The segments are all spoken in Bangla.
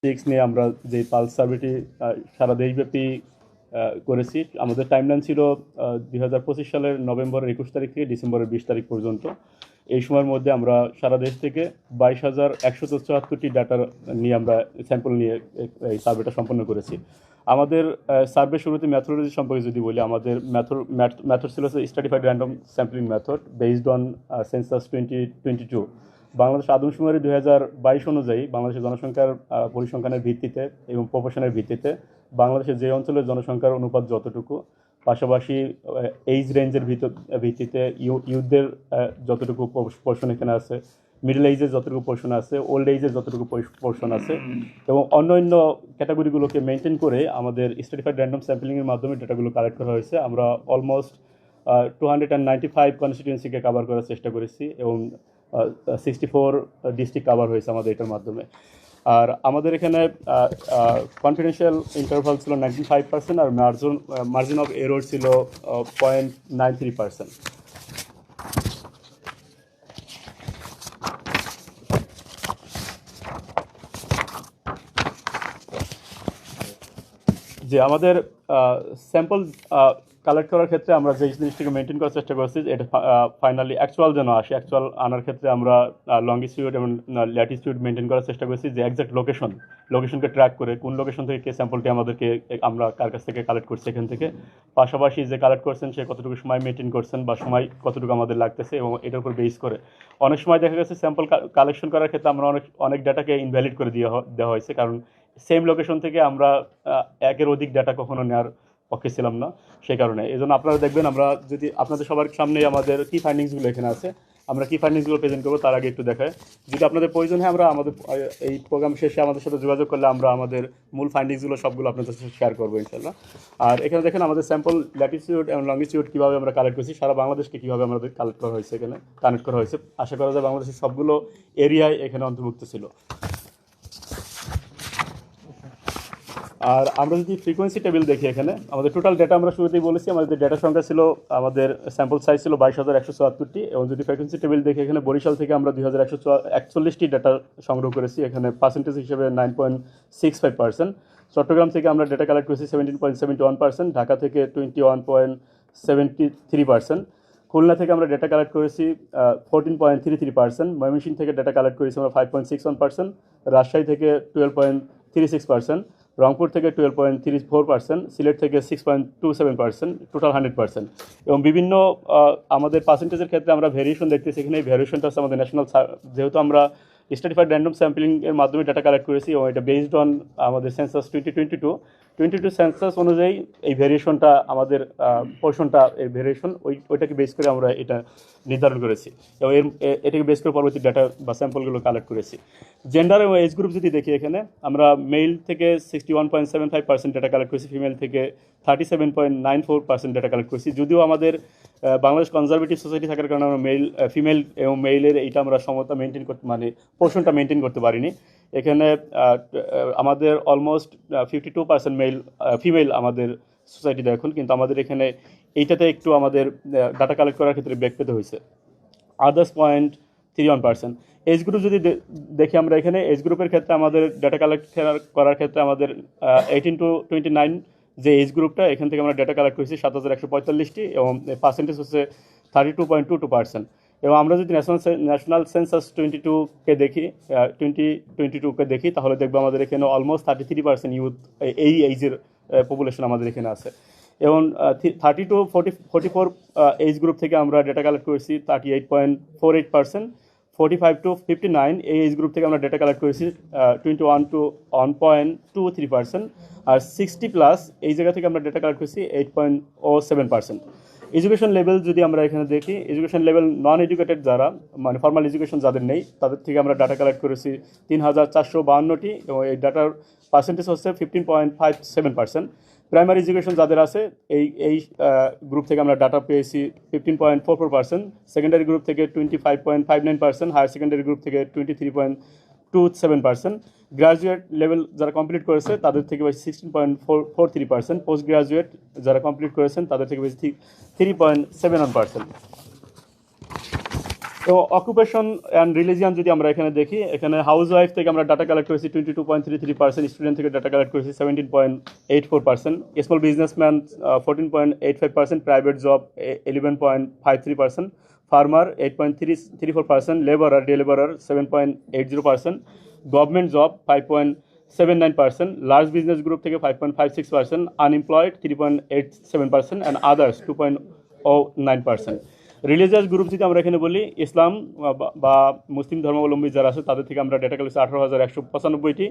সিক্স নিয়ে আমরা যে পালস সার্ভেটি সারা দেশব্যাপী করেছি। আমাদের টাইমলাইন ছিল 2025 সালের নভেম্বরের 21 তারিখ থেকে ডিসেম্বরের 20 তারিখ পর্যন্ত। এই সময়ের মধ্যে আমরা সারা দেশ থেকে 22,174টি ডাটা নিয়ে আমরা স্যাম্পল নিয়ে এই সার্ভেটা সম্পন্ন করেছি। আমাদের সার্ভে শুরুতে মেথোডোলজি সম্পর্কে যদি বলি, আমাদের মেথড ছিল stratified random sampling method based on census 2022। Bangladesh আদমশুমারি 2022 অনুযায়ী বাংলাদেশের জনসংখ্যার পরিসংখ্যানের ভিত্তিতে এবং প্রপোর্শনের ভিত্তিতে বাংলাদেশের যে অঞ্চলের জনসংখ্যার অনুপাত যতটুকু, পাশাপাশি এইজ রেঞ্জের ভিত্তিতে ইউথদের যতটুকু পোর্শন এখানে আছে, মিডল এইজের যতটুকু পোর্শন আছে, ওল্ড এইজের যতটুকু পোর্শন আছে এবং অন্যান্য ক্যাটাগরিগুলোকে মেনটেন করে আমাদের স্ট্র্যাটিফাইড র্যান্ডম স্যাম্পলিংয়ের মাধ্যমে ডেটাগুলো কালেক্ট করা হয়েছে। আমরা অলমোস্ট 295 কনস্টিটিউয়েন্সিকে কভার করার চেষ্টা করেছি এবং 64 ডিস্ট্রিক্ট কভার হয়েছে আমাদের এটার মাধ্যমে। আর আমাদের এখানে কনফিডেন্সিয়াল ইন্টারভাল ছিল 95% আর মার্জিন অফ এরর ছিল 0.93%। যে আমাদের স্যাম্পল কালেক্ট করার ক্ষেত্রে আমরা যে জিনিসটাকে মেনটেন করার চেষ্টা করছি, এটা ফাইনালি অ্যাকচুয়াল যেন আসে। অ্যাকচুয়াল আনার ক্ষেত্রে আমরা লঙ্গিটিউড এবং ল্যাটিটিউড মেনটেন করার চেষ্টা করছি, যে এক্সাক্ট লোকেশনকে ট্র্যাক করে কোন লোকেশন থেকে কে স্যাম্পলটি আমাদেরকে আমরা কার কাছ থেকে কালেক্ট করছি এখান থেকে, পাশাপাশি যে কালেক্ট করছেন সে কতটুকু সময় মেনটেন করছেন বা সময় কতটুকু আমাদের লাগতেছে, এবং এটার উপর বেস করে অনেক সময় দেখা গেছে স্যাম্পল কালেকশন করার ক্ষেত্রে আমরা অনেক ডাটাকে ইনভ্যালিড করে দেওয়া হয়েছে, কারণ সেম লোকেশন থেকে আমরা একের অধিক ডাটা কখনো নেওয়ার পক্ষে ছিলাম না। সেই কারণে এই জন্য আপনারা দেখবেন, আমরা যদি আপনাদের সবার সামনে আমাদের কি ফাইন্ডিংসগুলো এখানে আছে, আমরা কি ফাইন্ডিংসগুলো প্রেজেন্ট করবো তার আগে একটু দেখায়। যদি আপনাদের প্রয়োজন হয়, আমরা আমাদের এই প্রোগ্রাম শেষে আমাদের সাথে যোগাযোগ করলে আমরা আমাদের মূল ফাইন্ডিংসগুলো সবগুলো আপনাদের সাথে শেয়ার করবো ইনশাল্লাহ। আর এখানে দেখেন আমাদের স্যাম্পল ল্যাটিটিউড এবং লঙ্গিটিউড কীভাবে আমরা কালেক্ট করছি, সারা বাংলাদেশকে কীভাবে আমাদের কালেক্ট করা হয়েছে, এখানে কানেক্ট করা হয়েছে। আশা করা যায় বাংলাদেশের সবগুলো এরিয়ায় এখানে অন্তর্ভুক্ত ছিল। আর আমরা যদি ফ্রিকোয়েন্সি টেবিল দেখি, এখানে আমাদের টোটাল ডেটা আমরা শুরুতেই বলেছি, আমাদের ডেটা সংখ্যা ছিল, আমাদের স্যাম্পল সাইজ ছিল 22,174টি। এবং যদি ফ্রিকোয়েন্সি টেবিল দেখি, এখানে বরিশাল থেকে আমরা 2,141টি ডেটা সংগ্রহ করেছি, এখানে পার্সেন্টেজ হিসেবে 9.65%। চট্টগ্রাম থেকে আমরা ডেটা কালেক্ট করেছি 17.71%, ঢাকা থেকে 21.73%, খুলনা থেকে আমরা ডেটা কালেক্ট করেছি 14.33%, ময়মনসিংহ থেকে ডেটা কালেক্ট করেছি আমরা 5.61%, রাজশাহী থেকে 12.36%, রংপুর থেকে 12.34%, সিলেট থেকে 6.27%, টোটাল 100%। এবং বিভিন্ন আমাদের পার্সেন্টেজের ক্ষেত্রে আমরা ভেরিয়েশন দেখতেছি। এখানে এই ভেরিয়েশনটা হচ্ছে আমাদের ন্যাশনাল, যেহেতু আমরা স্ট্র্যাটিফাইড র্যান্ডম স্যাম্পলিংয়ের মাধ্যমে ডাটা কালেক্ট করেছি এবং এটা বেসড অন আমাদের সেন্সাস 2022 সেন্সাস অনুযায়ী এই ভেরিয়েশনটা আমাদের পোর্শনটা এর ভেরিয়েশন ওইটাকে বেস করে আমরা এটা নির্ধারণ করেছি এবং এটাকে বেস করে পরবর্তী ডাটা বা স্যাম্পলগুলো কালেক্ট করেছি। জেন্ডার এবং এজ গ্রুপ যদি দেখি, এখানে আমরা মেল থেকে 61.75% ডাটা কালেক্ট করেছি, ফিমেল থেকে 37.94% ডাটা কালেক্ট করেছি। যদিও আমাদের বাংলাদেশ কনজারভেটিভ সোসাইটি থাকার কারণে আমরা ফিমেল এবং মেইলের এইটা আমরা সমতা মেনটেন করতে, মানে পোর্শনটা মেনটেন করতে পারিনি। এখানে আমাদের অলমোস্ট 52% ফিমেল আমাদের সোসাইটিতে এখন, কিন্তু আমাদের এখানে এইটাতে একটু আমাদের ডাটা কালেক্ট করার ক্ষেত্রে ব্যাক পেতে হয়েছে। আদার্স 0.31%। এজ গ্রুপ যদি দেখি আমরা, এখানে এজ গ্রুপের ক্ষেত্রে আমাদের ডাটা কালেক্ট করার ক্ষেত্রে আমাদের 18 to 29 যে এজ গ্রুপটা, এখান থেকে আমরা ডাটা কালেক্ট করেছি 7,145টি এবং পার্সেন্টেজ হচ্ছে 32.22%। এবং আমরা যদি ন্যাশনাল সেন্সাস 2022কে দেখি, তাহলে দেখবো আমাদের এখানে অলমোস্ট 33% ইউথ এই এইজের পপুলেশন আমাদের এখানে আছে। এবং 30 to 44 এজ গ্রুপ থেকে আমরা ডেটা কালেক্ট করেছি 38.48%, 45 to 59 এই এজ গ্রুপ থেকে আমরা ডেটা কালেক্ট করেছি 21 to 1.23%, আর 60+ এই জায়গা থেকে আমরা ডেটা কালেক্ট করেছি 8.07%। এডুকেশন লেভেল যদি আমরা এখানে দেখি, এডুকেশন লেভেল নন এডুকেটেড যারা, মানে ফর্মাল এডুকেশন যাদের নেই, তাদের থেকে আমরা ডাটা কালেক্ট করেছি 3,452টি এবং এই ডাটার পার্সেন্টেজ হচ্ছে 15.57%। প্রাইমারি এডুকেশন যাদের আছে এই গ্রুপ থেকে আমরা ডাটা পেয়েছি 15.44%, সেকেন্ডারি গ্রুপ থেকে 25.59%, হায়ার সেকেন্ডারি গ্রুপ থেকে 23.27%, গ্রাজুয়েট লেভেল যারা কমপ্লিট করেছে তাদের থেকে বেশি 16.43%, পোস্ট গ্রাজুয়েট যারা কমপ্লিট করেছেন তাদের থেকে বেশি 3.71%। তো অকুপেশন অ্যান্ড রিলিজিয়ান যদি আমরা এখানে দেখি, এখানে হাউস ওয়াইফ থেকে আমরা ডাটা কালেক্ট করেছি 22.33%, স্টুডেন্ট থেকে ডাটা কালেক্ট করেছি 17.84%, small businessman 14.85%, private job 11.53%, farmer 8.34%, labourer day labourer 7.80%, government job 5.79%, large business group থেকে 5.56%, unemployed 3.87%, and others 2.09%। Religious group যদি আমরা এখানে বলি, ইসলাম বা মুসলিম ধর্মাবলম্বী যারা আছে তাদের থেকে আমরা ডেটা কালেক্ট 18,195টি,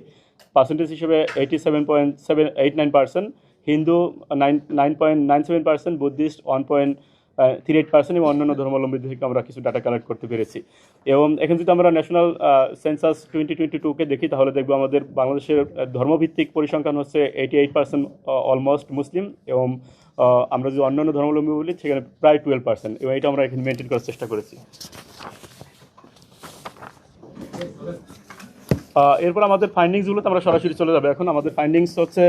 পার্সেন্টেজ হিসেবে 87.789%, হিন্দু 9.97%, বুদ্ধিস্ট 1.38% এবং অন্যান্য ধর্মাবলম্বী থেকে আমরা কিছু ডাটা কালেক্ট করতে পেরেছি। এবং এখন যদি আমরা ন্যাশনাল সেন্সাস 2022-কে দেখি তাহলে দেখবো আমাদের বাংলাদেশের ধর্মভিত্তিক পরিসংখ্যান হচ্ছে 88% অলমোস্ট মুসলিম, এবং আমরা যদি অন্যান্য ধর্মাবলম্বী বলি সেখানে প্রায় 12%, এবং এটা আমরা এখানে মেনটেন করার চেষ্টা করেছি। এরপর আমাদের ফাইন্ডিংসগুলোতে আমরা সরাসরি চলে যাবো। এখন আমাদের ফাইন্ডিংস হচ্ছে,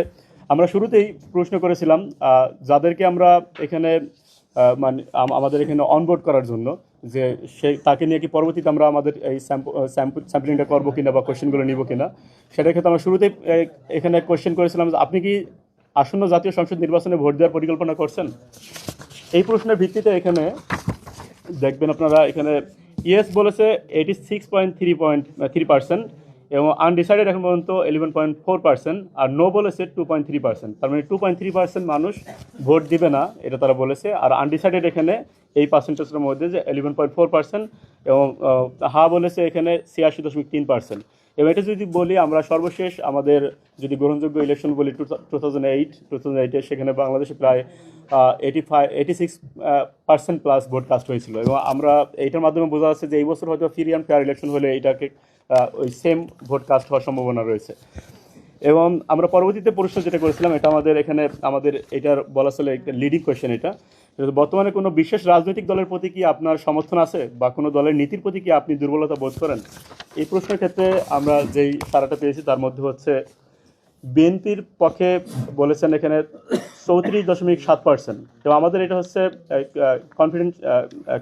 আমরা শুরুতেই প্রশ্ন করেছিলাম যাদেরকে আমরা এখানে মানে আমাদের এখানে অনবোর্ড করার জন্য, যে সে তাকে নিয়ে কি পরবর্তীতে আমরা আমাদের এই স্যাম্পলিংটা করবো কিনা বা কোয়েশ্চেনগুলো নিব কিনা, সেটার ক্ষেত্রে আমরা শুরুতেই এখানে কোয়েশ্চেন করেছিলাম যে আপনি কি আসন্ন জাতীয় সংসদ নির্বাচনে ভোট দেওয়ার পরিকল্পনা করছেন। এই প্রশ্নের ভিত্তিতে এখানে দেখবেন আপনারা এখানে ইয়েস বলেছে 86.3%, এবং আনডিসাইডেড এখন পর্যন্ত 11.4%, আর নো বলেছে 2.3%। তার মানে 2.3% মানুষ ভোট দিবে না এটা তারা বলেছে, আর আনডিসাইডেড এখানে এই পার্সেন্টেজের মধ্যে যে 11.4%, এবং হা বলেছে এখানে 86.3%। এবং এটা যদি বলি আমরা সর্বশেষ আমাদের যদি গ্রহণযোগ্য ইলেকশন বলি 2008 সেখানে বাংলাদেশে প্রায় 86% প্লাস ভোট কাস্ট হয়েছিল, এবং আমরা এইটার মাধ্যমে বোঝা যাচ্ছে যে এই বছর হয়তো ফ্রি অ্যান্ড ফেয়ার ইলেকশন হলে এইটাকে ওই সেম ভোট কাস্ট হওয়ার সম্ভাবনা রয়েছে। এবং আমরা পরবর্তীতে প্রশ্ন যেটা করেছিলাম, এটা আমাদের এখানে আমাদের এটার বলা চলে একটা লিডিং কোয়েশ্চেন, এটা বর্তমানে কোনো বিশেষ রাজনৈতিক দলের প্রতি কি আপনার সমর্থন আছে বা কোনো দলের নীতির প্রতি কি আপনি দুর্বলতা বোধ করেন। এই প্রশ্নের ক্ষেত্রে আমরা যেই সারাটা পেয়েছি তার মধ্যে হচ্ছে বিএনপির পক্ষে বলেছেন এখানে 34.7%, এবং আমাদের এটা হচ্ছে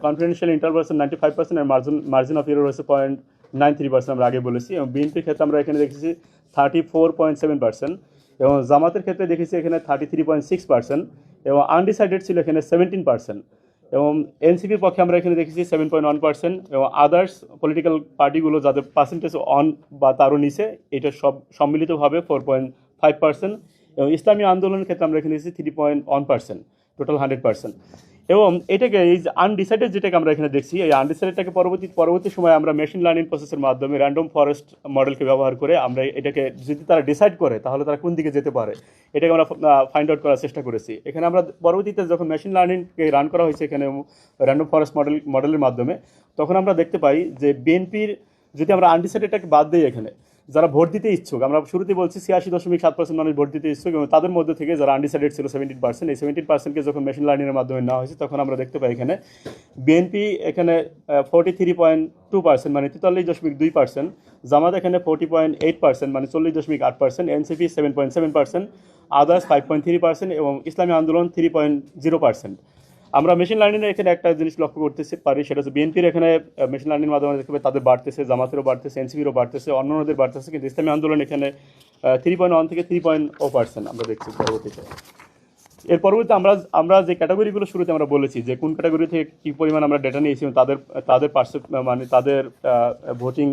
কনফিডেন্সিয়াল ইন্টারভাল 95%, আর মার্জিন অফ এরর হচ্ছে 0.93% আমরা আগে বলেছি। এবং বিএনপির ক্ষেত্রে আমরা এখানে দেখেছি 34.7%, এবং জামাতের ক্ষেত্রে দেখেছি এখানে 33.6%, এবং আনডিসাইডেড ছিল এখানে 17%, এবং এনসিপির পক্ষে আমরা এখানে দেখেছি 7.1%, এবং আদার্স পলিটিক্যাল পার্টিগুলো যাদের পার্সেন্টেজ অন বা তারও নিচে এটা সব সম্মিলিতভাবে 4.5%, এবং ইসলামী আন্দোলনের ক্ষেত্রে আমরা এখানে দেখেছি 3.1%, টোটাল 100%। এবং এটাকে এই যে আনডিসাইডেড যেটাকে আমরা এখানে দেখছি, এই আনডিসাইডেডটাকে পরবর্তী সময় আমরা মেশিন লার্নিং প্রসেসের মাধ্যমে র্যান্ডম ফরেস্ট মডেলকে ব্যবহার করে আমরা এটাকে যদি তারা ডিসাইড করে তাহলে তারা কোন দিকে যেতে পারে এটাকে আমরা ফাইন্ড আউট করার চেষ্টা করেছি। এখানে আমরা পরবর্তীতে যখন মেশিন লার্নিংকে রান করা হয়েছে এখানে র্যান্ডম ফরেস্ট মডেলের মাধ্যমে, তখন আমরা দেখতে পাই যে বিএনপির যদি আমরা আনডিসাইডেডটাকে বাদ দিই, এখানে যারা ভোট দিতে ইচ্ছুক, আমরা শুরুতেই বলছি 86.7% মানুষ ভোট দিতে ইচ্ছুক, এবং তাদের মধ্যে থেকে যারা আনডিসাইডেড ছিল 17%, এই 17%কে যখন মেশিন লার্নিংয়ের মাধ্যমে নেওয়া হয়েছে তখন আমরা দেখতে পাই এখানে বিএনপি এখানে 43.2% মানে 43.2%, জামাত এখানে 40.8% মানে 40.8%, এনসিপি 7.7%, আদার্স 5.3%, এবং ইসলামী আন্দোলন 3.0%। আমরা মেশিন লার্নিংয়ের এখানে একটা জিনিস লক্ষ্য করতে পারি, সেটা হচ্ছে বিএনপির এখানে মেশিন লার্নিংয়ের মাধ্যমে দেখতে পাই তাদের বাড়তেছে, জামাতেরও বাড়তেছে, এনসিপিরও বাড়তেছে, অন্যান্যদের বাড়তেছে, কিন্তু ইসলামী আন্দোলন এখানে 3.1 থেকে 3.0% আমরা দেখছি পরবর্তীতে। এর পরবর্তীতে আমরা যে ক্যাটাগরিগুলো শুরুতে আমরা বলেছি যে কোন ক্যাটাগরি থেকে কী পরিমাণ আমরা ডেটা নিয়েছি, তাদের মানে তাদের ভোটিং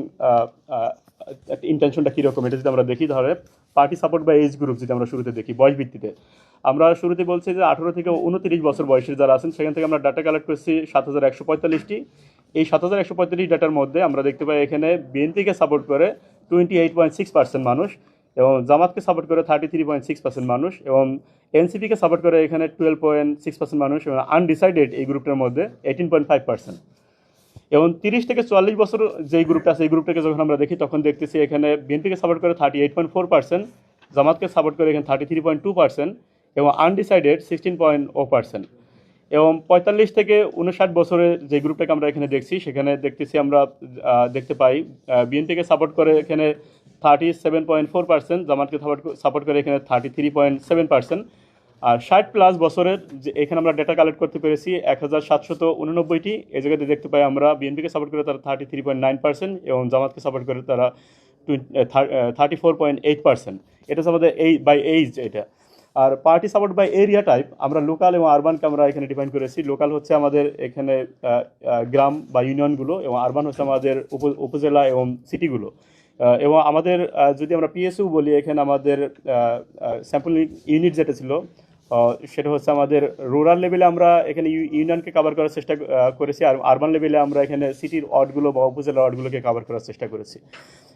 ইন্টেনশনটা কীরকম, এটা যদি আমরা দেখি তাহলে পার্টি সাপোর্ট বা এজ গ্রুপ যদি আমরা শুরুতে দেখি বয়স ভিত্তিতে, আমরা শুরুতে বলছি যে 18 থেকে 29 বছর বয়সের যারা আছেন সেখান থেকে আমরা ডাটা কালেক্ট করছি 7,145টি। এই 7,145 ডাটার মধ্যে আমরা দেখতে পাই এখানে বিএনপিকে সাপোর্ট করে 28.6% মানুষ, এবং জামাতকে সাপোর্ট করে 33.6% মানুষ, এবং এনসিপিকে সাপোর্ট করে এখানে 12.6% মানুষ, এবং আনডিসাইডেড এই গ্রুপটার মধ্যে 18.5%। এবং 30 থেকে 44 বছর যেই গ্রুপটা আছে এই গ্রুপটাকে যখন আমরা দেখি তখন দেখতেছি এখানে বিএনপিকে সাপোর্ট করে 38.4%, জামাতকে সাপোর্ট করে এখানে 33.2%, এবং আনডিসাইডেড 16.0%। এবং 45 থেকে 59 বছরের যে গ্রুপটাকে আমরা এখানে দেখছি সেখানে আমরা দেখতে পাই বিএনপিকে সাপোর্ট করে এখানে 37.4%, জামাতকে সাপোর্ট করে এখানে 33.7%, আর 60+ বছরের যে এখানে আমরা ডেটা কালেক্ট করতে পেরেছি 1789টি। এই জায়গাতে দেখতে পাই আমরা বিএনপিকে সাপোর্ট করে তারা 33.9% এবং জামাতকে সাপোর্ট করে তারা 34.8%। এটা হচ্ছে আমাদের এই বাই এইজ এটা। আর party support by area type আমরা লোকাল এবং আরবানকে আমরা এখানে ডিফাইন করেছি। লোকাল হচ্ছে আমাদের এখানে গ্রাম বা ইউনিয়নগুলো, এবং আরবান হচ্ছে আমাদের উপজেলা এবং সিটিগুলো। এবং আমাদের যদি আমরা পিএসইউ বলি, এখানে আমাদের স্যাম্পল ইউনিট যেটা ছিল সেটা হচ্ছে আমাদের রুরাল লেভেলে আমরা এখানে ইউনিয়নকে কভার করার চেষ্টা করেছি, আর আরবান লেভেলে আমরা এখানে সিটির ওয়ার্ডগুলো বা উপজেলা ওয়ার্ডগুলোকে কভার করার চেষ্টা করেছি।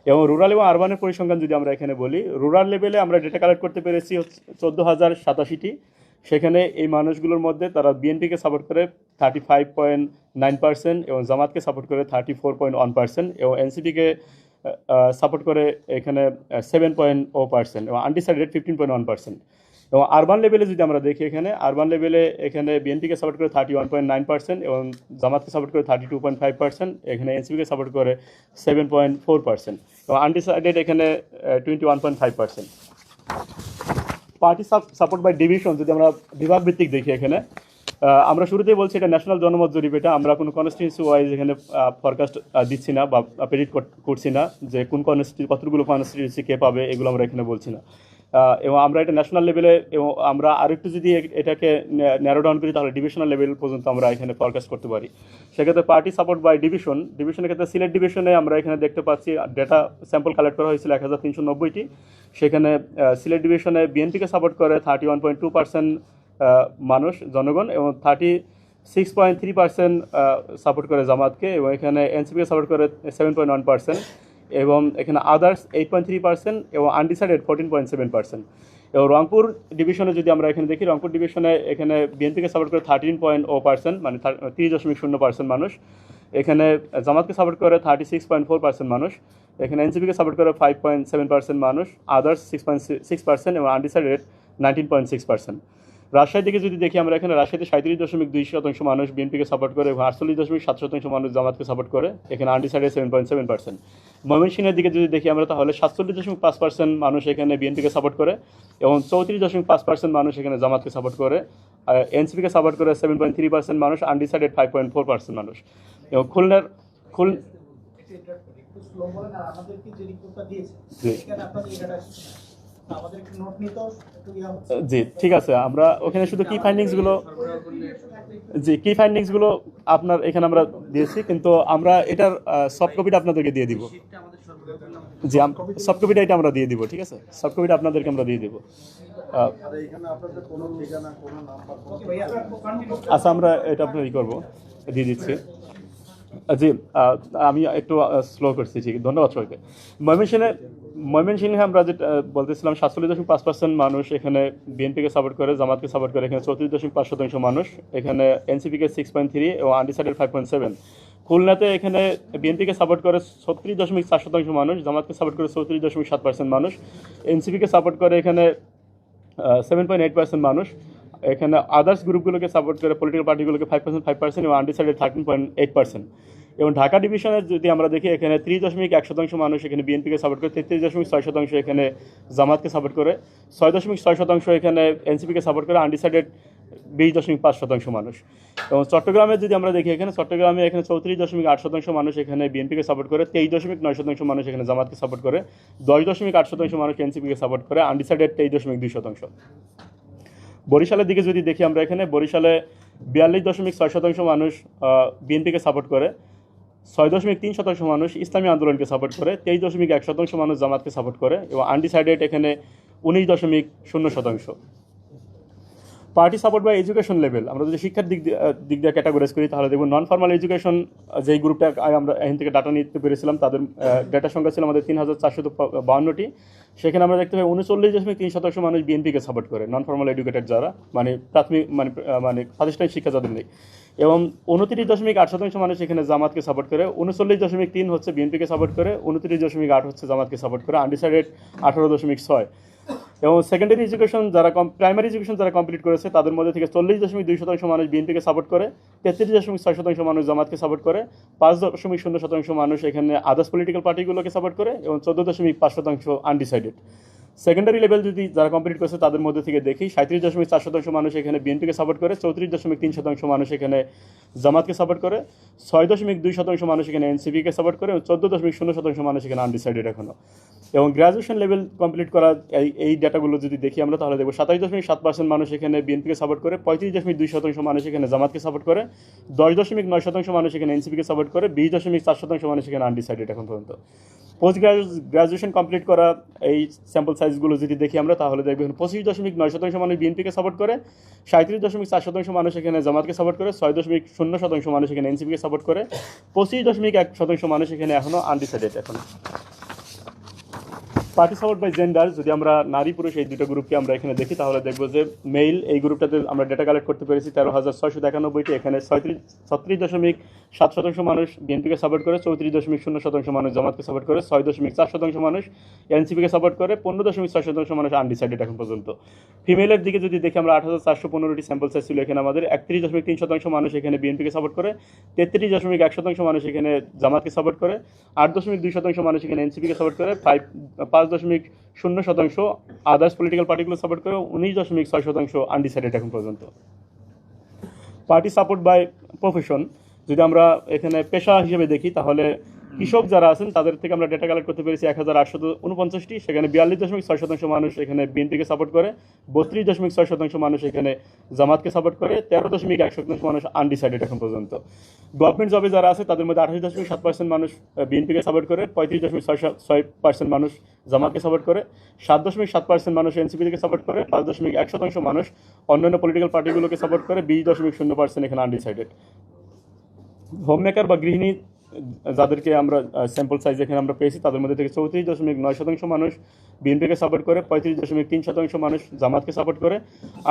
এবং রুরাল এবং আরবানের পরিসংখ্যান যদি আমরা এখানে বলি, রুরাল লেভেলে আমরা ডেটা কালেক্ট করতে পেরেছি 14,087টি। সেখানে এই মানুষগুলোর মধ্যে তারা বিএনপিকে সাপোর্ট করে 35.9% এবং জামাতকে সাপোর্ট করে 34.1% এবং এনসিপিকে সাপোর্ট করে এখানে 7.0% এবং আনডিসাইডেড 15.1%। এবং আরবান লেভেলে যদি আমরা দেখি, এখানে আরবান লেভেলে এখানে বিএনপিকে সাপোর্ট করে 31.9% এবং জামাতকে সাপোর্ট করে 32.5%, এখানে এনসিপিকে সাপোর্ট করে 7.4% এবং আনডিসাইডেড এখানে 21.5%। পার্টি সাপোর্ট বাই ডিভিশন যদি আমরা বিভাগ ভিত্তিক দেখি, এখানে আমরা শুরুতেই বলছি এটা ন্যাশনাল জনমত জরিপ। এটা আমরা কোনো কনস্টিটিউন্সি ওয়াইজ এখানে ফরকাস্ট দিচ্ছি না বা প্রেডিক্ট করছি না যে কোন কতগুলো কনস্টিটিউন্সি কে পাবে, এগুলো আমরা এখানে বলছি না। এবং আমরা এটা ন্যাশনাল লেভেলে, এবং আমরা আরেকটু যদি এটাকে ন্যারো ডাউন করি তাহলে ডিভিশনাল লেভেল পর্যন্ত আমরা এখানে ফরকাস্ট করতে পারি। সেক্ষেত্রে পার্টি সাপোর্ট বাই ডিভিশনের ক্ষেত্রে সিলেট ডিভিশনে আমরা এখানে দেখতে পাচ্ছি ডেটা স্যাম্পল কালেক্ট করা হয়েছিল 1390টি। সেখানে সিলেট ডিভিশনে বিএনপিকে সাপোর্ট করে 31.2% মানুষ জনগণ এবং 36.3% সাপোর্ট করে জামাতকে, এবং এখানে এনসিপিকে সাপোর্ট করে 7.1% এবং এখানে আদার্স 8.3% এবং আনডিসাইডেড 14.7%। এবং রংপুর ডিভিশনে যদি আমরা এখানে দেখি, রংপুর ডিভিশনে এখানে বিএনপিকে সাপোর্ট করে 13.0%, মানে 30.0% মানুষ। এখানে জামাতকে সাপোর্ট করে 36.4% মানুষ। এখানে এনসিপিকে সাপোর্ট করে 5.7% মানুষ, আদার্স 6.6% এবং আনডিসাইডেড 19.6%। রাজশাহী থেকে যদি দেখি আমরা, এখানে রাজশাহীতে 37.2% মানুষ বিএনপিকে সাপোর্ট করে এবং 48.7% মানুষ জামাতকে সাপোর্ট করে, এখানে আনডিসাইডেড 7.7%। ময়মনসিংহের দিকে যদি দেখি আমরা, তাহলে 47.5% মানুষ এখানে বিএনপিকে সাপোর্ট করে এবং 34.5% মানুষ এখানে জামাতকে সাপোর্ট করে, আর এনসিপিকে সাপোর্ট করে 7.3% মানুষ, আনডিসাইডেড 5.4% মানুষ। এবং খুলনার জি ঠিক আছে, আমরা ওখানে শুধু কি ফাইন্ডিংসগুলো আপনার এখানে আমরা দিয়েছি, কিন্তু আমরা এটার সফট কপিটা আপনাদেরকে দিয়ে দিব। জি, সফট কপিটা এটা আমরা দিয়ে দিব, ঠিক আছে, সফট কপিটা আপনাদেরকে আমরা দিয়ে দিব। আচ্ছা, আমরা এটা আপনার করবো, দিয়ে দিচ্ছি। জি, আমি একটু স্লো করছি, ঠিক, ধন্যবাদ সবাইকে। ময়মনসিংহে আমরা যেটা বলতেছিলাম 47.5% মানুষ এখানে বিএনপিকে সাপোর্ট করে, জামাতকে সাপোর্ট করে এখানে 34.5% মানুষ, এখানে এনসিপিকে 6.3 এবং আনডিসাইডেড 5.7। খুলনাতে এখানে বিএনপিকে সাপোর্ট করে 36.4% মানুষ, জামাতকে সাপোর্ট করে 34.7% মানুষ, এনসিপিকে সাপোর্ট করে এখানে 7.8% মানুষ, এখানে আদার্স গ্রুপগুলোকে সাপোর্ট করে পলিটিক্যাল পার্টিগুলোকে 5% এবং আনডিসাইডেড 13.8%। এবং ঢাকা ডিভিশনে যদি আমরা দেখি, এখানে 30.1% মানুষ এখানে বিএনপিকে সাপোর্ট করে, 33.6% এখানে জামাতকে সাপোর্ট করে, 6.6% এখানে এনসিপিকে সাপোর্ট করে, আনডিসাইডেড 20.5% মানুষ। এবং চট্টগ্রামে যদি আমরা দেখি, এখানে চট্টগ্রামে এখানে 34.8% মানুষ এখানে বিএনপিকে সাপোর্ট করে, 23.9% মানুষ এখানে জামাতকে সাপোর্ট করে, 10.8% মানুষ এনসিপিকে সাপোর্ট করে, আনডিসাইডেড 23.2%। বরিশালের দিকে যদি দেখি আমরা, এখানে বরিশালে 42.6% মানুষ বিএনপিকে সাপোর্ট করে, 6.3% মানুষ ইসলামী আন্দোলনকে সাপোর্ট করে, 23.1% মানুষ জামাতকে সাপোর্ট করে এবং আনডিসাইডেড এখানে 19.0%। Party support by education level আমরা যদি শিক্ষার দিক দিয়ে ক্যাটাগরাইজ করি, তাহলে দেখব নন ফর্মাল এডুকেশন যেই গ্রুপটা আমরা এখান থেকে ডাটা নিতে পেরেছিলাম, তাদের ডেটা সংখ্যা ছিল আমাদের 3,452টি। সেখানে আমরা দেখতে পাই 39.3% মানুষ বিএনপিকে সাপোর্ট করে, নন ফর্মাল এডুকেটেড যারা, মানে প্রাথমিক মানে প্রাতিষ্ঠানিক শিক্ষা যাদের নেই। এবং 29.8% মানুষ এখানে জামাতকে সাপোর্ট করে, 39.3 হচ্ছে বিএনপিকে সাপোর্ট করে, 29.8 হচ্ছে জামাতকে সাপোর্ট করে, আনডিসাইডেড 18.6। এবং সেকেন্ডারি এডুকেশন যারা প্রাইমারি এডুকেশন যারা কমপ্লিট করেছে, তাদের মধ্যে থেকে 40.2% মানুষ বিএনপিকে সাপোর্ট করে, 33.6% মানুষ জামাতকে সাপোর্ট করে, 5.0% মানুষ এখানে আদার্স পলিটিক্যাল পার্টিগুলোকে সাপোর্ট করে এবং 14.5% আনডিসাইডেড। সেকেন্ডারি লেভেল যদি যারা কমপ্লিট করছে তাদের মধ্যে থেকে দেখি 37.4% মানুষ এখানে বিএনপিকে সাপোর্ট করে, 34.3% মানুষ এখানে জামাতকে সাপোর্ট করে, 6.2% মানুষ এখানে এনসিপিকে সাপোর্ট করে এবং 14.0% মানুষ এখানে আনডিসাইডেড এখনো। এবং গ্রাজুয়েশন লেভেল কমপ্লিট করা এই ডাটাগুলো যদি দেখি আমরা তাহলে দেখবো 27.7% মানুষ এখানে বিএনপিকে সাপোর্ট করে, 35.2% মানুষ এখানে জামাতকে সাপোর্ট করে, 10.9% মানুষ এখানে এনসিপিকে সাপোর্ট করে, 20.4% মানুষ এখানে আনডিসাইডেড এখন পর্যন্ত। পোস্ট গ্রাজুয়েশন কমপ্লিট করা এই স্যাম্পল সাইজগুলো যদি দেখি আমরা তাহলে দেখবেন 25.9% মানুষ বিএনপিকে সাপোর্ট করে, 37.4% মানুষ এখানে জামাতকে সাপোর্ট করে, 6.0% মানুষ এখানে এনসিপিকে সাপোর্ট করে, 25.1% মানুষ এখানে এখনও আনডিসাইডেড এখন। পার্টি সাপোর্ট বাই জেন্ডার যদি আমরা নারী পুরুষ এই দুটো গ্রুপকে আমরা এখানে দেখি তাহলে দেখবো যে মেল এই গ্রুপটাতে আমরা ডেটা কালেক্ট করতে পেরেছি 13,691টি। এখানে 36.7% মানুষ বিএনপিকে সাপোর্ট করে, 34.0% মানুষ জামাতকে সাপোর্ট করে, 6.4% মানুষ এনসিপিকে সাপোর্ট করে, 15.6% মানুষ আনডিসাইডেড এখন পর্যন্ত। ফিমেলের দিকে যদি দেখি আমরা 8,415টি স্যাম্পল সাইজ ছিল এখানে আমাদের, 31.3% মানুষ এখানে বিএনপিকে সাপোর্ট করে, 33.1% মানুষ এখানে জামাতকে সাপোর্ট করে, 8.2% মানুষ এখানে এনসিপিকে সাপোর্ট করে, 5.0% আদার্স পলিটিক্যাল পার্টিগুলো সাপোর্ট করে, 19.6% আনডিসাইডেড এখন পর্যন্ত। পার্টি সাপোর্ট বাই প্রফেশন যদি আমরা এখানে পেশা হিসেবে দেখি তাহলে কৃষক যারা আছেন তাদের থেকে আমরা ডেটা কালেক্ট করতে পেরেছি 1,849টি। সেখানে 42.6% মানুষ এখানে বিএনপিকে সাপোর্ট করে, 32.6% মানুষ এখানে জামাতকে সাপোর্ট করে, 13.1% মানুষ আনডিসাইডেড এখন পর্যন্ত। গভর্নমেন্ট জবে যারা আছে তাদের মধ্যে 28.7% মানুষ বিএনপিকে সাপোর্ট করে, 35.6% মানুষ জামাতকে সাপোর্ট করে, 7.7% মানুষ এনসিপিকে সাপোর্ট করে, 5.1% মানুষ অন্যান্য পলিটিক্যাল পার্টিগুলোকে সাপোর্ট করে, 20.0% এখানে আনডিসাইডেড। হোম মেকার বা গৃহিণী যাদেরকে আমরা স্যাম্পল সাইজ এখানে আমরা পেয়েছি তাদের মধ্যে থেকে 34.9% মানুষ বিএনপিকে সাপোর্ট করে, 35.3% মানুষ জামাতকে সাপোর্ট করে,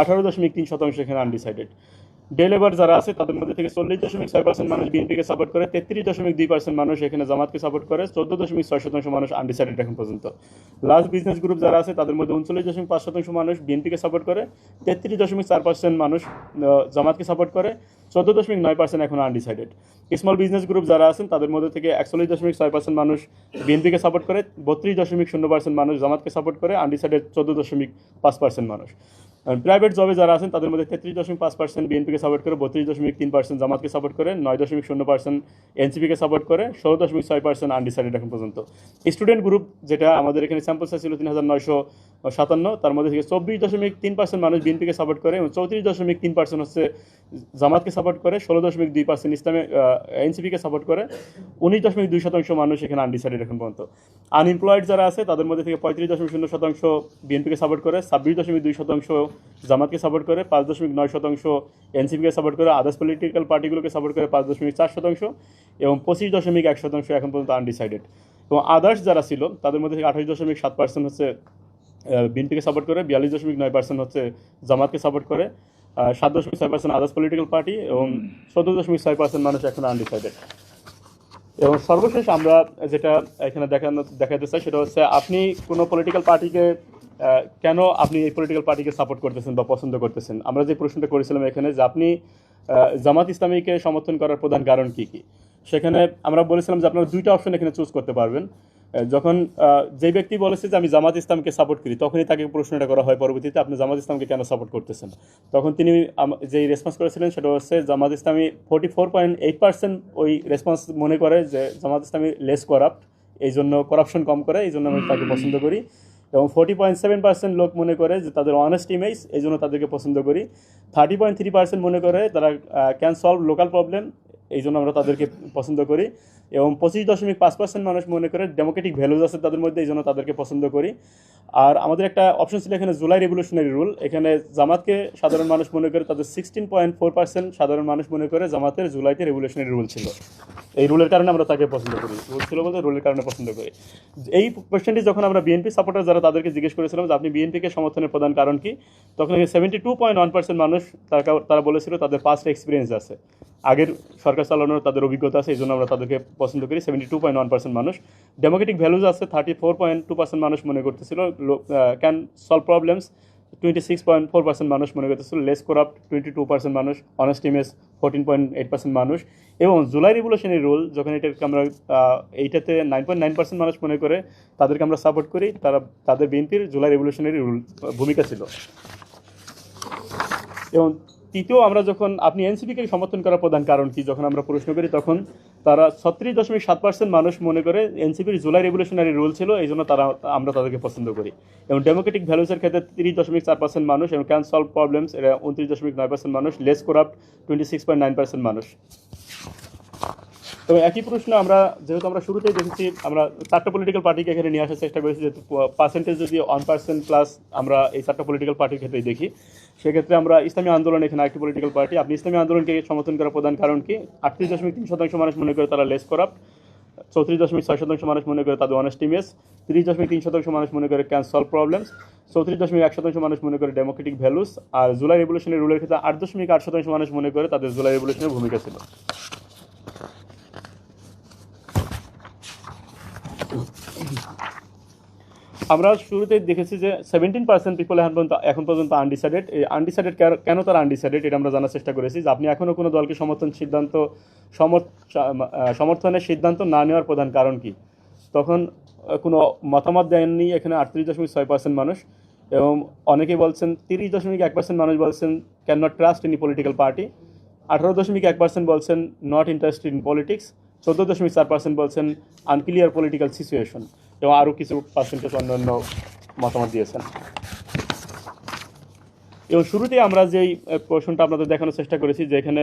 18.3% এখানে আনডিসাইডেড। ডে লেবার যারা আছে তাদের মধ্যে থেকে 40.6% মানুষ বিএনপিকে সাপোর্ট করে, 33.2% মানুষ এখানে জামাতকে সাপোর্ট করে, 14.6% মানুষ আনডিসাইডেড এখন পর্যন্ত। লার্জ বিজনেস গ্রুপ যারা আছে তাদের মধ্যে 39.5% মানুষ বিএনপিকে সাপোর্ট করে, 33.4% মানুষ জামাতকে সাপোর্ট করে, 14.9% এখন আনডিসাইডেড। স্মল বিজনেস গ্রুপ যারা আছেন তাদের মধ্যে থেকে 41.6% মানুষ বিএনপিকে সাপোর্ট করে, 32.0% মানুষ জামাতকে সাপোর্ট করে, আনডিসাইডেড 14.5% মানুষ। প্রাইভেট জবে যারা আছেন তাদের মধ্যে 33.5% বিএনপিকে সাপোর্ট করে, 32.3% জামাতকে সাপোর্ট করে, 9.0% এনসিপিকে সাপোর্ট করে, 16.6% আনডিসাইডেড এখন পর্যন্ত। স্টুডেন্ট গ্রুপ যেটা আমাদের এখানে স্যাম্পল সাইজ ছিল 3,957, তার মধ্যে থেকে 24.3% মানুষ বিএনপিকে সাপোর্ট করে এবং 34.3% হচ্ছে জামাতকে সাপোর্ট করে, 16.2% ইসলামে এনসিপিকে সাপোর্ট করে, 19.2% মানুষ এখানে আনডিসাইডেড এখন পর্যন্ত। আনএমপ্লয়েড যারা আছে তাদের মধ্যে থেকে 35.0% বিএনপিকে সাপোর্ট করে, 26.2% জামাতকে সাপোর্ট করে, 5.9% এনসিপিকে সাপোর্ট করে, আদার্স পলিটিক্যাল পার্টিগুলোকে সাপোর্ট করে 5.4% এবং 25.1% এখন পর্যন্ত আনডিসাইডেড। এবং আদার্স যারা ছিল তাদের মধ্যে থেকে 28.7% হচ্ছে বিএনপিকে সাপোর্ট করে, 42.9% হচ্ছে জামাতকে সাপোর্ট করে, 7.6% আদার্স পলিটিক্যাল পার্টি এবং 14.6% মানুষ এখন আনডিসাইডেড। এবং সর্বশেষ আমরা যেটা এখানে দেখাতে চাই সেটা হচ্ছে আপনি কোনো পলিটিক্যাল পার্টিকে কেন আপনি এই পলিটিক্যাল পার্টিকে সাপোর্ট করতেছেন বা পছন্দ করতেছেন। আমরা যে প্রশ্নটা করেছিলাম এখানে যে আপনি জামাত ইসলামীকে সমর্থন করার প্রধান কারণ কী কী, সেখানে আমরা বলেছিলাম যে আপনারা দুইটা অপশন এখানে চুজ করতে পারবেন। যখন যে ব্যক্তি বলেছে যে আমি জামাত ইসলামকে সাপোর্ট করি তখনই তাকে প্রশ্নটা করা হয় পরবর্তীতে আপনি জামাত ইসলামকে কেন সাপোর্ট করতেছেন। তখন তিনি যেই রেসপন্স করেছিলেন সেটা হচ্ছে জামাত ইসলামী 44.8% ওই রেসপন্স মনে করে যে জামাত ইসলামী লেস করাপ্ট, এই জন্য করাপশন কম করে, এই জন্য আমি তাকে পছন্দ করি। এবং 40.7% লোক মনে করে যে তাদের অনেস্ট ইমেজ, এই জন্য তাদেরকে পছন্দ করি। 30.3% মনে করে তারা ক্যান সলভ লোকাল প্রবলেম, এই জন্য আমরা তাদেরকে পছন্দ করি। এবং 25.5% মানুষ মনে করে ডেমোক্রেটিক ভ্যালুজ আছে তাদের মধ্যে, এই জন্য তাদেরকে পছন্দ করি। আর আমাদের একটা অপশন ছিল এখানে জুলাই রেভলিউশনারি রুল, এখানে জামাতকে সাধারণ মানুষ মনে করে তাদের 16.4% সাধারণ মানুষ মনে করে জামাতের জুলাইতে রেভলিউশনারি রুল ছিল, এই রুলের কারণে আমরা তাকে পছন্দ করি। রুল ছিল বলতে রুলের কারণে পছন্দ করি। এই কোয়েশ্চেনটি যখন আমরা বিএনপি সাপোর্টার যারা তাদেরকে জিজ্ঞেস করেছিলাম যে আপনি বিএনপিকে সমর্থনের প্রধান কারণ কি, তখন 72.1% মানুষ তারা বলেছিল তাদের পাস্ট এক্সপিরিয়েন্স আছে, আগের সরকার চালানোর তাদের অভিজ্ঞতা আছে, এই জন্য আমরা তাদেরকে পছন্দ করি। 72.1% মানুষ। ডেমোক্রেটিক ভ্যালুজ আছে 34.2% মানুষ মনে করতেছিল ক্যান সলভ প্রবলেমস, 26.4% মানুষ মনে করতেছিল, লেস করাপ্ট 22% মানুষ, অনেস্ট ইমেজ 14.8% মানুষ, এবং জুলাই রিভলিউশনারি রুল যখন এটাকে আমরা এইটাতে 9.9% মানুষ মনে করে তাদেরকে আমরা সাপোর্ট করি, তাদের বিএনপির জুলাই রিভলিউশনারি রুল ভূমিকা ছিল। এবং তৃতীয়, আমরা যখন আপনি এনসিপিকে সমর্থন করার প্রধান কারণ কি যখন আমরা প্রশ্ন করি, তখন তারা 36.7% মানুষ মনে করে এনসিপির জুলাই রেভলিউশনারি রুল ছিল, এই জন্য আমরা তাদেরকে পছন্দ করি। এবং ডেমোক্রেটিক ভ্যালুসের ক্ষেত্রে 30.4% মানুষ, এবং ক্যান সলভ প্রবলেমস এরা 29.9% মানুষ, লেস করাপ্ট 26.9% মানুষ। তবে একই প্রশ্ন যেহেতু আমরা শুরুতেই দেখেছি, আমরা 4টা পলিটিক্যাল পার্টিকে এখানে নিয়ে আসার চেষ্টা করেছি, যেহেতু পার্সেন্টেজ যদি 1% প্লাস আমরা এই 4টা পলিটিক্যাল পার্টির ক্ষেত্রেই দেখি, সেক্ষেত্রে আমরা ইসলামী আন্দোলন এখানে একটি পলিটিক্যাল পার্টি। আপনি ইসলামী আন্দোলনকে সমর্থন করার প্রধান কারণ কি? 38.3% মানুষ মনে করে তারা লেস করাপ্ট, 34.6% মানুষ মনে করে তাদের অনেস্ট ইমেজ, 30.3% মানুষ মনে করে ক্যান সলভ প্রবলেমস, 34.1% মানুষ মনে করে ডেমোক্রেটিক ভ্যালুস, আর জুলাই রেভলিউশনারি রুলের ক্ষেত্রে 8.8% মানুষ মনে করে তাদের জুলাই রেভলিউশনের ভূমিকা ছিল। আমরা শুরুতে দেখেছি যে 17% পিপল এখন পর্যন্ত আনডিসাইডেড। এই আনডিসাইডেড কেন তারা আনডিসাইডেড, এটা আমরা জানার চেষ্টা করেছি। যে আপনি এখনও কোনো দলকে সমর্থনের সিদ্ধান্ত না নেওয়ার প্রধান কারণ কি, তখন কোনো মতামত দেননি এখানে 38.6% মানুষ, এবং অনেকেই বলছেন 30.1% মানুষ বলছেন can not trust any political party, 18.1% বলছেন নট ইন্টারেস্টেড ইন পলিটিক্স, 14.4% বলছেন আনক্লিয়ার পলিটিক্যাল সিচুয়েশন, এবং আরও কিছু পার্সেন্টেজ অন্যান্য মতামত দিয়েছেন। এবং শুরুতেই আমরা যেই প্রশ্নটা আপনাদের দেখানোর চেষ্টা করেছি, যে এখানে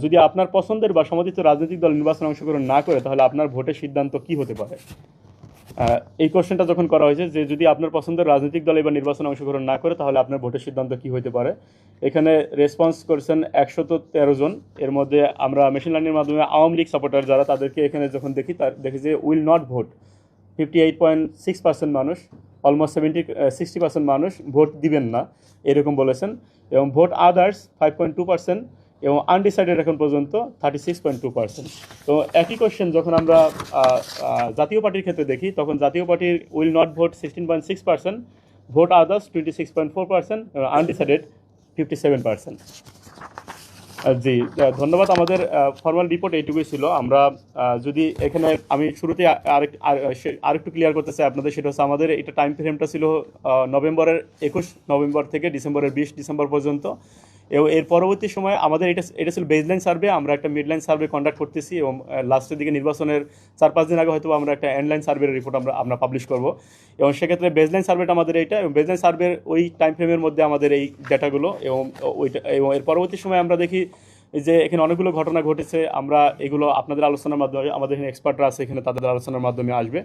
যদি আপনার পছন্দের বা সমর্থিত রাজনৈতিক দল নির্বাচনে অংশগ্রহণ না করে, তাহলে আপনার ভোটের সিদ্ধান্ত কি হতে পারে। এই কোশ্চেনটা যখন করা হয়েছে যে যদি আপনার পছন্দের রাজনৈতিক দল এবার নির্বাচনে অংশগ্রহণ না করে, তাহলে আপনার ভোটের সিদ্ধান্ত কি হতে পারে। এখানে রেসপন্স করেছেন 113 জন। এর মধ্যে আমরা মেশিন লার্নিংয়ের মাধ্যমে আওয়ামী লীগ সাপোর্টার যারা, তাদেরকে এখানে যখন দেখি যে উইল নট ভোট 58.6% মানুষ, অলমোস্ট 60% মানুষ ভোট দিবেন না এরকম বলেছেন, এবং ভোট আদার্স 5.2%, এবং আনডিসাইডেড এখন পর্যন্ত 36.2%। তো একই কোশ্চেন যখন আমরা জাতীয় পার্টির ক্ষেত্রে দেখি, তখন জাতীয় পার্টির will not vote 16.6%, vote others 26.4%, এবং আনডিসাইডেড 57%। জি, ধন্যবাদ। আমাদের ফর্মাল রিপোর্ট এইটুকুই ছিল। আমরা যদি এখানে আমি শুরুতে আরেকটু ক্লিয়ার করতে চাই আপনাদের, সেটা হচ্ছে আমাদের এটা টাইম ফ্রেমটা ছিল নভেম্বরের 21 নভেম্বর থেকে ডিসেম্বরের 20 ডিসেম্বর পর্যন্ত, এবং এর পরবর্তী সময় আমাদের এটা ছিল বেজলাইন সার্ভে। আমরা একটা মিডলাইন সার্ভে কন্ডাক্ট করতেছি, এবং লাস্টের দিকে নির্বাচনের 4-5 দিন আগে হয়তো আমরা একটা এন্ডলাইন সার্ভের রিপোর্ট আমরা পাবলিশ করব, এবং সেক্ষেত্রে বেজলাইন সার্ভেটা আমাদের এইটা, এবং বেজলাইন সার্ভের ওই টাইম ফ্রেমের মধ্যে আমাদের এই ডেটাগুলো, এবং এর পরবর্তী সময় আমরা দেখি যে এখানে অনেকগুলো ঘটনা ঘটেছে। আমরা এগুলো আপনাদের আলোচনার মাধ্যমে, আমাদের এখানে এক্সপার্টরা আছে এখানে, তাদের আলোচনার মাধ্যমে আসবে।